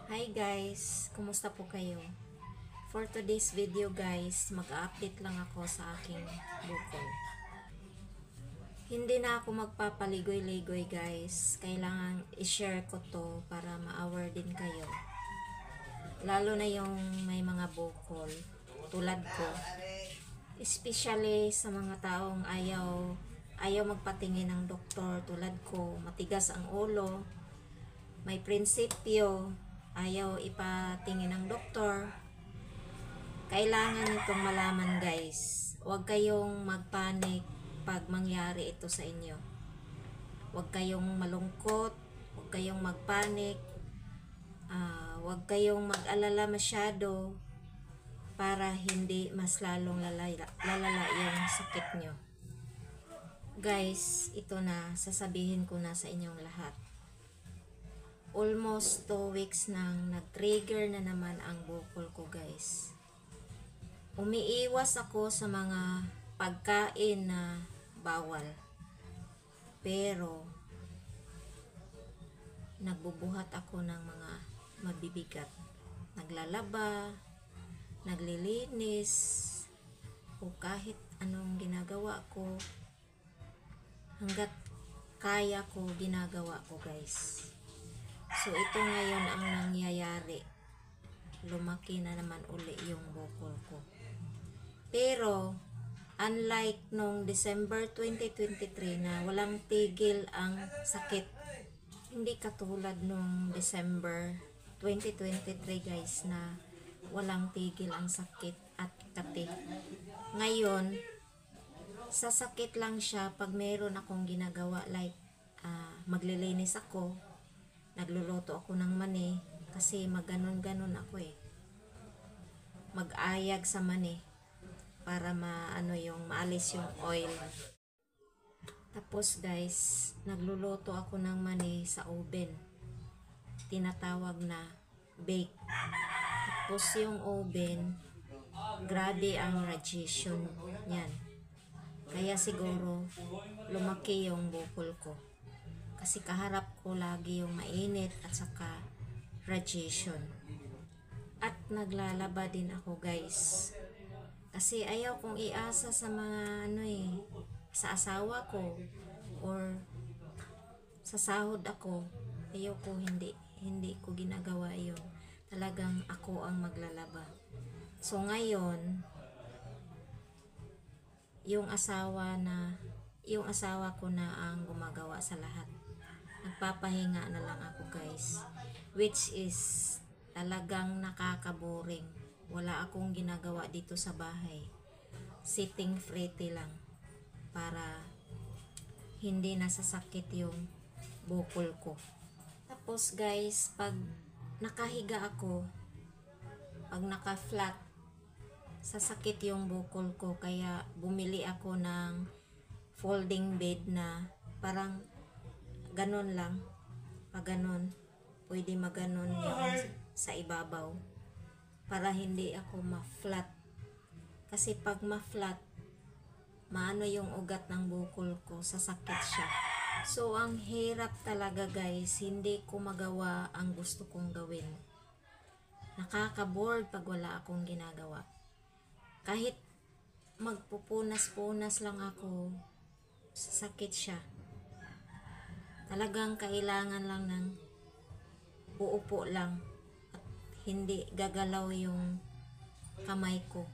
Hi guys, kumusta po kayo? For today's video guys, mag-update lang ako sa aking bukol. Hindi na ako magpapaligoy-ligoy guys. Kailangan i-share ko to para ma-aware din kayo. Lalo na yung may mga bukol tulad ko. Especially sa mga taong ayaw magpatingin ng doktor tulad ko, matigas ang ulo, may prinsipyo, ayaw ipatingin ng doktor. Kailangan itong malaman guys. Huwag kayong magpanik pag mangyari ito sa inyo. Huwag kayong malungkot, huwag kayong magpanik, huwag kayong mag-alala masyado para hindi mas lalong lalala yung sakit nyo. Guys, ito na, sasabihin ko na sa inyong lahat. Almost 2 weeks nang nag-trigger na naman ang bukol ko guys. Umiiwas ako sa mga pagkain na bawal. Pero nagbubuhat ako ng mga mabibigat. Naglalaba, naglilinis, o kahit anong ginagawa ko. Hanggat kaya ko, ginagawa ko guys. So ito ngayon ang nangyayari. Lumaki na naman uli yung bukol ko. Pero unlike nung December 2023 na walang tigil ang sakit, hindi katulad nung December 2023 guys na walang tigil ang sakit at kati. Ngayon, sa sakit lang siya pag meron akong ginagawa like maglilinis ako, nagluluto ako ng mani kasi maganon-ganon ako mag-ayag sa mani para maalis yung oil. Tapos guys, nagluluto ako ng mani sa oven. Tinatawag na bake. Tapos yung oven, grabe ang radiation niyan. Kaya siguro lumaki yung bukol ko. Kasi kaharap ko lagi yung mainit at saka radiation. At naglalaba din ako guys. Kasi ayaw kong iasa sa mga sa asawa ko or sa sahod ako. Ayaw ko, hindi ko ginagawa yun. Talagang ako ang maglalaba. So ngayon, yung asawa ko na ang gumagawa sa lahat. Nagpapahinga na lang ako guys, which is talagang nakakaboring. Wala akong ginagawa dito sa bahay, sitting pretty lang para hindi nasasakit yung bukol ko. Tapos guys, pag nakahiga ako, pag naka-flat, sasakit yung bukol ko. Kaya bumili ako ng folding bed na parang ganon lang. Pag ganon, pwede maganon yung sa ibabaw para hindi ako ma-flat. Kasi pag ma-flat, maano yung ugat ng bukol ko, sasakit siya. So ang hirap talaga guys, hindi ko magawa ang gusto kong gawin. Nakaka-bored pag wala akong ginagawa. Kahit magpupunas-punas lang ako, sasakit siya. Talagang kailangan lang ng uupo lang at hindi gagalaw yung kamay ko.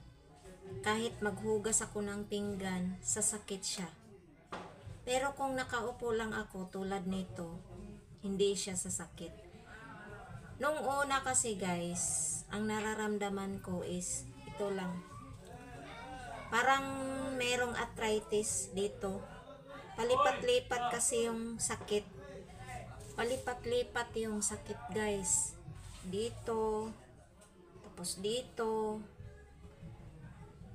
Kahit maghugas ako ng pinggan, sasakit siya. Pero kung nakaupo lang ako tulad nito, hindi siya sasakit. Nung una kasi guys, ang nararamdaman ko is ito lang. Parang merong arthritis dito. Palipat-lipat kasi yung sakit. Palipat-lipat yung sakit guys. Dito. Tapos dito.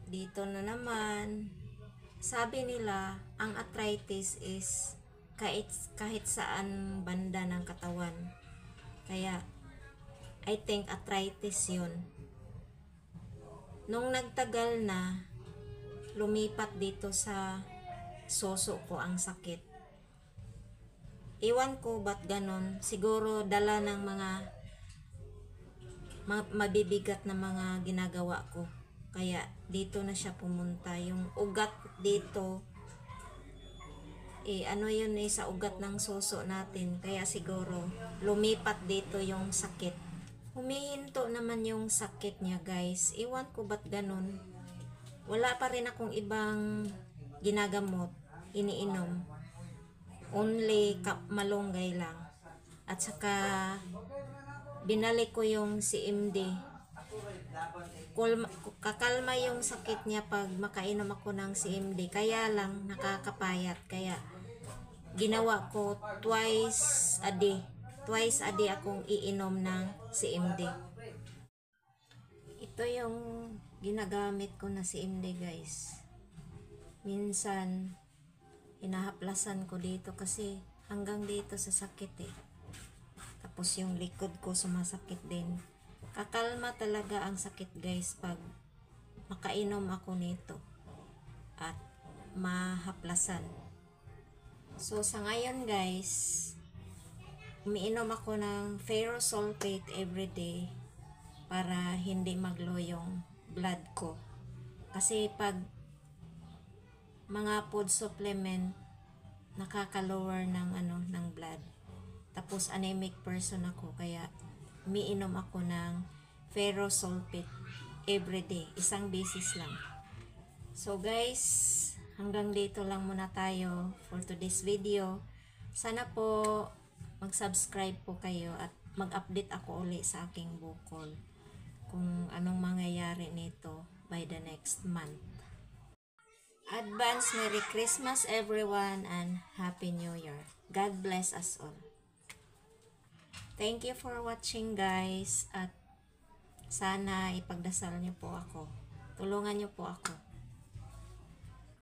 Dito na naman. Sabi nila, ang arthritis is kahit saan banda ng katawan. Kaya, I think arthritis yun. Nung nagtagal na, lumipat dito sa soso ko ang sakit. Iwan ko ba't ganon. Siguro dala ng mga mabibigat na mga ginagawa ko. Kaya dito na siya pumunta. Yung ugat dito, ano yun sa ugat ng suso natin. Kaya siguro lumipat dito yung sakit. Humihinto naman yung sakit niya guys. Iwan ko ba't ganun. Wala pa rin akong ibang ginagamot, iniinom. Only malunggay lang. At saka binalik ko yung CMD. Kakalma yung sakit niya pag makainom ako ng CMD. Kaya lang nakakapayat. Kaya ginawa ko twice a day. Twice a day akong iinom ng CMD. Ito yung ginagamit ko na CMD guys. Minsan hinahaplasan ko dito kasi hanggang dito sa sakit Tapos yung likod ko sumasakit din. Kakalma talaga ang sakit guys pag makainom ako nito at mahaplasan. So sa ngayon guys, umiinom ako ng ferrous sulfate everyday para hindi maglow yung blood ko. Kasi pag mga food supplement nakaka-lower ng blood. Tapos anemic person ako kaya umiinom ako ng ferrous sulfate everyday, isang beses lang. So guys, hanggang dito lang muna tayo for today's video. Sana po mag-subscribe po kayo at mag-update ako uli sa aking bukol kung anong mangyayari nito by the next month. Advance Merry Christmas everyone and Happy New Year. God bless us all. Thank you for watching guys at sana ipagdasal niyo po ako. Tulungan niyo po ako.